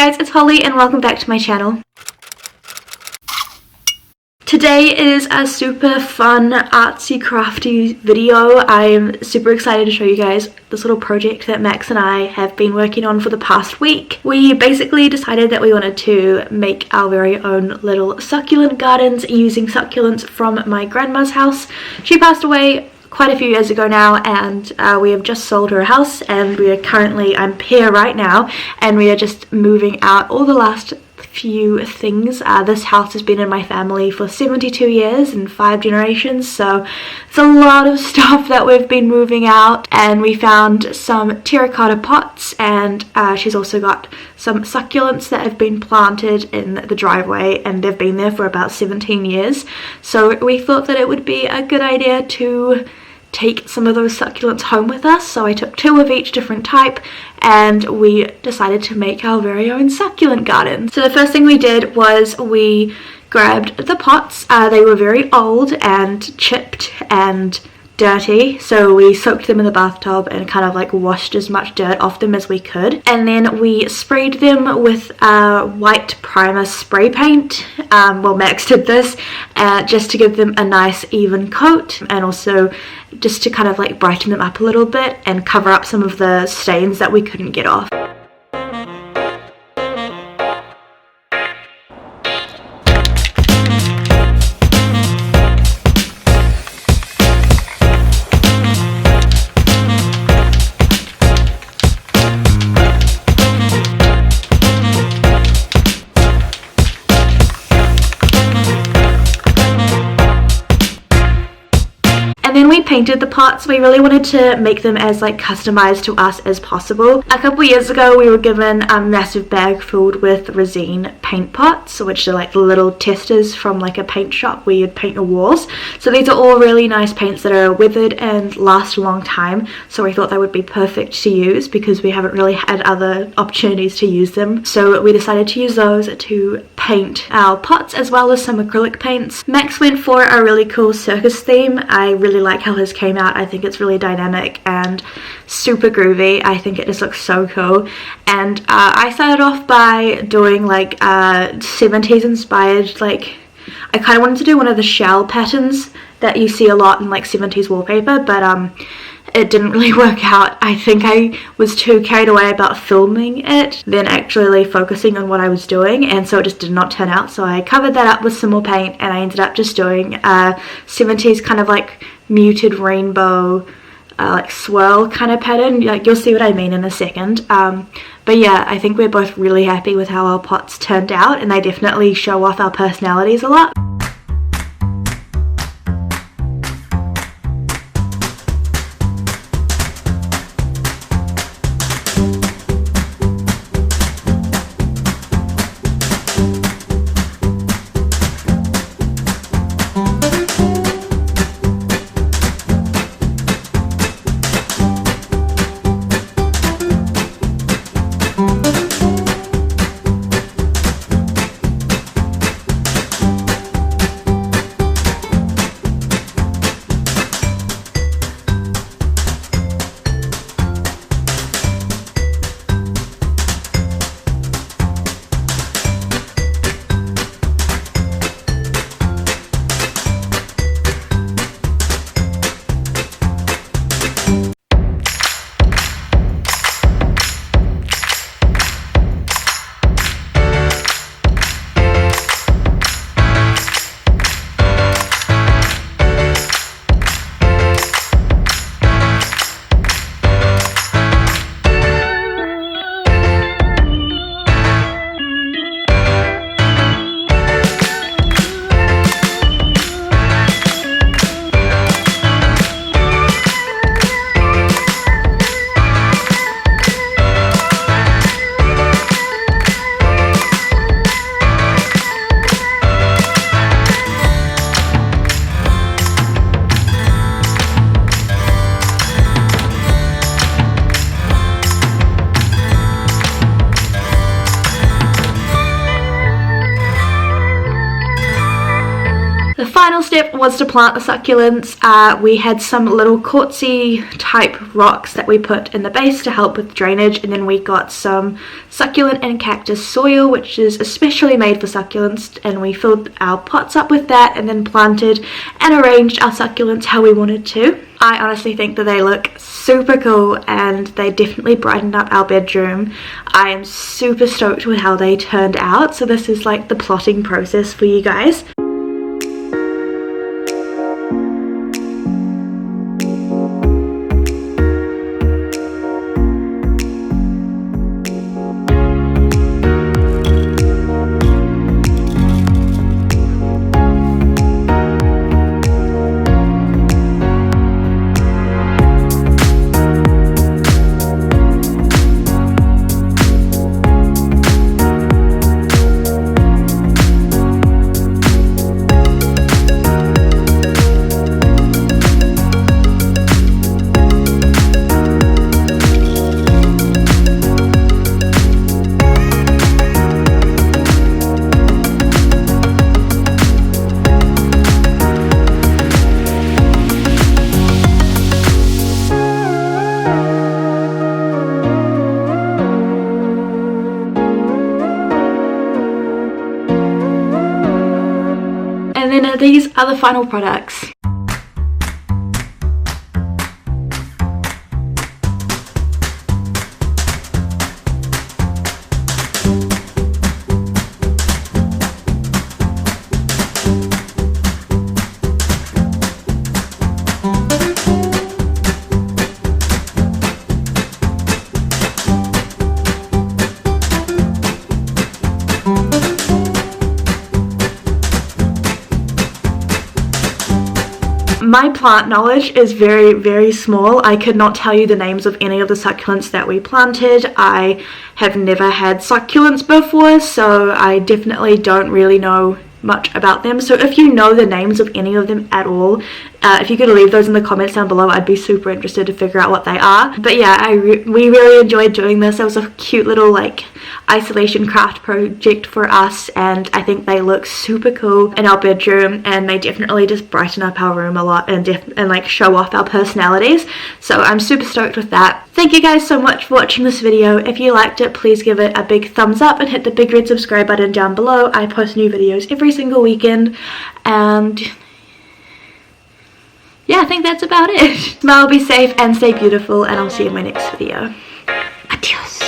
guys, it's Holly and welcome back to my channel. Today is a super fun artsy crafty video. I'm super excited to show you guys this little project that Max and I have been working on for the past week. We basically decided that we wanted to make our very own little succulent gardens using succulents from my grandma's house. She passed away quite a few years ago now, and we have just sold her house, and we are currently, I'm here right now, and we are just moving out all the last few things. This house has been in my family for 72 years and 5 generations, so it's a lot of stuff that we've been moving out. And we found some terracotta pots, and she's also got some succulents that have been planted in the driveway, and they've been there for about 17 years. So we thought that it would be a good idea to take some of those succulents home with us. So I took 2 of each different type and we decided to make our very own succulent garden. So the first thing we did was we grabbed the pots. They were very old and chipped and dirty, so we soaked them in the bathtub and kind of like washed as much dirt off them as we could, and then we sprayed them with white primer spray paint. Well, Max did this just to give them a nice even coat, and also just to kind of like brighten them up a little bit and cover up some of the stains that we couldn't get off. And then we painted the pots. We really wanted to make them as like customized to us as possible. A couple years ago we were given a massive bag filled with resin paint pots, which are like the little testers from like a paint shop where you'd paint your walls. So these are all really nice paints that are weathered and last a long time, so we thought they would be perfect to use because we haven't really had other opportunities to use them. So we decided to use those to paint our pots, as well as some acrylic paints. Max went for a really cool circus theme. I really like how his came out. I think it's really dynamic and super groovy. I think it just looks so cool. And I started off by doing like 70s inspired, like I kind of wanted to do one of the shell patterns that you see a lot in like 70s wallpaper, but it didn't really work out. I think I was too carried away about filming it than actually focusing on what I was doing, and so it just did not turn out. So I covered that up with some more paint, and I ended up just doing 70s kind of like muted rainbow like swirl kind of pattern. Like, you'll see what I mean in a second. But yeah, I think we're both really happy with how our pots turned out, and they definitely show off our personalities a lot. final step was to plant the succulents. We had some little quartzy type rocks that we put in the base to help with drainage, and then we got some succulent and cactus soil, which is especially made for succulents, and we filled our pots up with that and then planted and arranged our succulents how we wanted to. I honestly think that they look super cool and they definitely brightened up our bedroom. I am super stoked with how they turned out, so this is like the plotting process for you guys. And then these are the final products. My plant knowledge is very, very small. I could not tell you the names of any of the succulents that we planted. I have never had succulents before, so I definitely don't really know much about them. So if you know the names of any of them at all, if you could leave those in the comments down below, I'd be super interested to figure out what they are. But yeah, we really enjoyed doing this. It was a cute little like isolation craft project for us, and I think they look super cool in our bedroom, and they definitely just brighten up our room a lot and like show off our personalities. So I'm super stoked with that. Thank you guys so much for watching this video. If you liked it, please give it a big thumbs up and hit the big red subscribe button down below. I post new videos every single weekend, and yeah, I think that's about it. Smile, be safe, and stay beautiful, and I'll see you in my next video. Adios.